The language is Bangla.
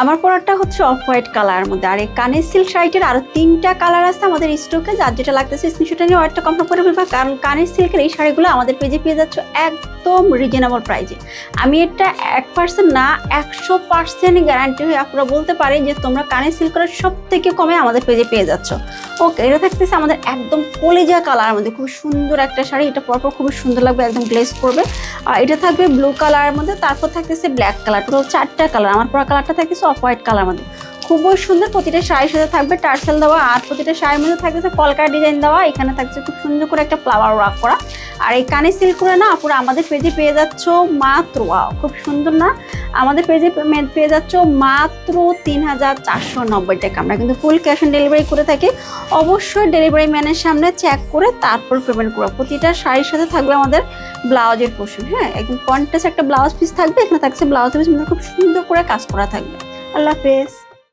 আমার পরাটা হচ্ছে অফ হোয়াইট কালারের মধ্যে। আর এই কানের সিল্ক শাড়িটার আরো 3টা কালার আছে আমাদের স্টকে, যার যেটা লাগতেছে স্ক্রিনশট নিয়ে অর্ডারটা কনফার্ম করে ফেলবা। কারণ কানের সিল্কের এই শাড়িগুলো আমাদের পেজে পেয়ে যাচ্ছ একদম রিজনেবল প্রাইসে। আমি এটা 1% না 100% গ্যারান্টি হয়ে আপনারা বলতে পারেন যে তোমরা কানের সিল্কের সব থেকে কমে আমাদের পেজে পেয়ে যাচ্ছ। ওকে, এটা থাকতেছে আমাদের একদম কলিজা কালারের মধ্যে, খুব সুন্দর একটা শাড়ি। এটা পরপর খুব সুন্দর লাগবে, একদম গ্লেজ করবে। আর এটা থাকবে ব্লু কালারের মধ্যে, তারপর থাকতেছে ব্ল্যাক কালার। টোটাল 4টা কালার। আমার পরা কালারটা থাকতেছে অফ হোয়াইট কালার মধ্যে, খুবই সুন্দর। প্রতিটা শাড়ির সাথে থাকবে টার্সেল দেওয়া, আর প্রতিটা শাড়ির মধ্যে থাকতেছে কলকা ডিজাইন দেওয়া। এখানে থাকছে খুব সুন্দর করে একটা ফ্লাওয়ার ওয়ার্ক করা। আর এই কানে সিল্ক করে না পুরো আমাদের পেজে পেয়ে যাচ্ছ মাত্র, খুব সুন্দর না, আমাদের পেজে পেয়ে যাচ্ছ মাত্র 3490 টাকা। আমরা কিন্তু ফুল ক্যাশ অন ডেলিভারি করে থাকি। অবশ্যই ডেলিভারি ম্যানের সামনে চেক করে তারপর পেমেন্ট করো। প্রতিটা শাড়ির সাথে থাকবে আমাদের ব্লাউজের পোর্শন। হ্যাঁ, একদম কন্ট্রাস্ট একটা ব্লাউজ পিস থাকবে। এখানে থাকছে ব্লাউজ পিস খুব সুন্দর করে কাজ করা থাকবে। আল্লাহ হাফেজ।